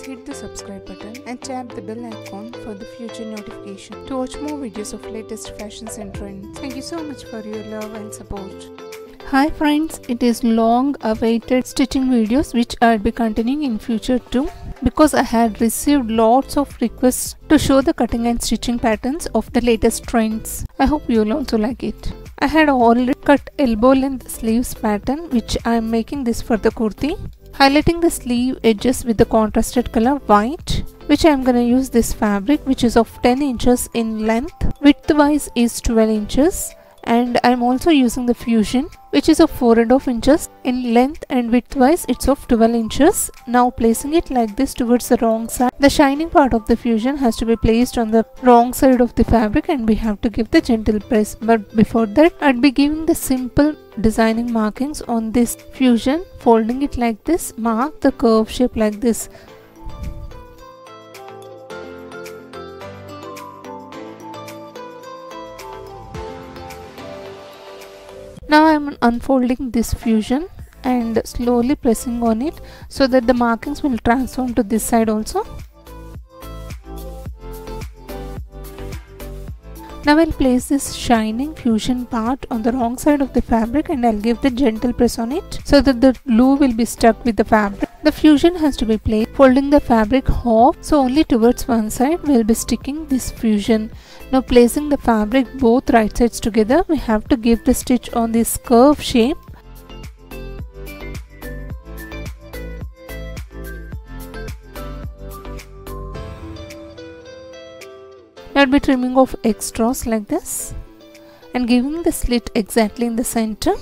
hit the subscribe button and tap the bell icon for the future notification to watch more videos of latest fashions and trends. Thank you so much for your love and support. Hi friends, it is long awaited stitching videos which I'll be continuing in future too, because I had received lots of requests to show the cutting and stitching patterns of the latest trends. I hope you'll also like it. I had already cut elbow length sleeves pattern, which I am making this for the kurti, highlighting the sleeve edges with the contrasted color white, which I am gonna use this fabric which is of 10 inches in length, width wise is 12 inches, and I am also using the fusion which is of 4.5 inches in length, and width wise it's of 12 inches. Now placing it like this towards the wrong side, the shining part of the fusion has to be placed on the wrong side of the fabric and we have to give the gentle press. But before that, I'd be giving the simple designing markings on this fusion, folding it like this, mark the curve shape like this. Now I am unfolding this fusion and slowly pressing on it so that the markings will transform to this side also. Now I'll place this shining fusion part on the wrong side of the fabric and I'll give the gentle press on it so that the glue will be stuck with the fabric. The fusion has to be placed folding the fabric half, so only towards one side we'll be sticking this fusion. Now placing the fabric both right sides together, we have to give the stitch on this curve shape. I'll be trimming off extras like this and giving the slit exactly in the center.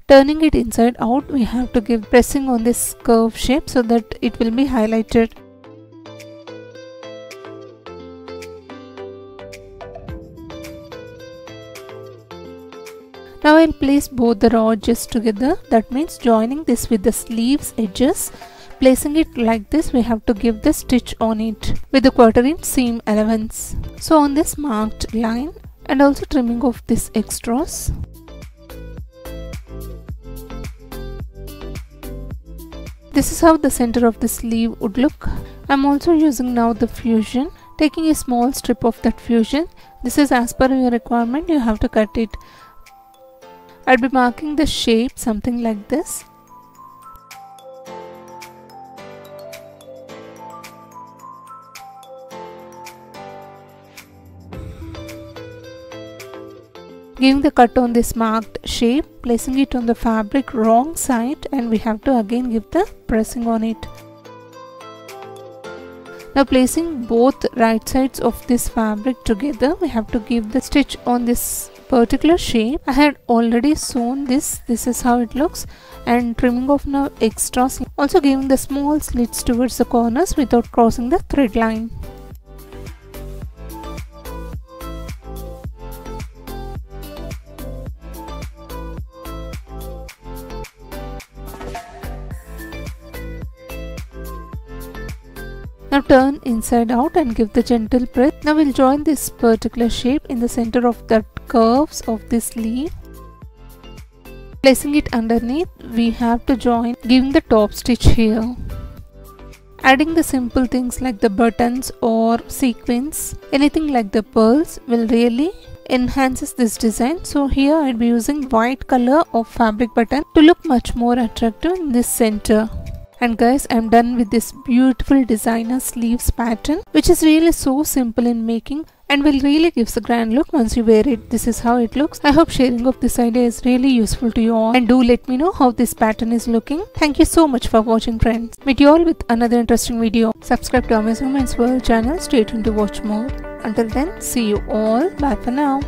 Turning it inside out, we have to give pressing on this curve shape so that it will be highlighted. Now I'll place both the raw edges together, that means joining this with the sleeves edges. Placing it like this, we have to give the stitch on it with the 1/4 inch seam allowance. So on this marked line, and also trimming off this extras. This is how the center of the sleeve would look. I'm also using now the fusion, taking a small strip of that fusion. This is as per your requirement, you have to cut it. I'll be marking the shape something like this. Giving the cut on this marked shape, placing it on the fabric wrong side, and we have to again give the pressing on it. Now placing both right sides of this fabric together, we have to give the stitch on this particular shape. I had already sewn this is how it looks, and trimming off now extras, also giving the small slits towards the corners without crossing the thread line. Now turn inside out and give the gentle press. Now we'll join this particular shape in the center of the curves of this sleeve. Placing it underneath, we have to join, giving the top stitch here. Adding the simple things like the buttons or sequins, anything like the pearls will really enhances this design. So here I'll be using white color of fabric button to look much more attractive in this center. And guys, I'm done with this beautiful designer sleeves pattern, which is really so simple in making and will really gives a grand look once you wear it. This is how it looks. I hope sharing of this idea is really useful to you all, and do let me know how this pattern is looking. Thank you so much for watching friends. Meet you all with another interesting video. Subscribe to Amazing Women's World channel. Stay tuned to watch more. Until then, see you all. Bye for now.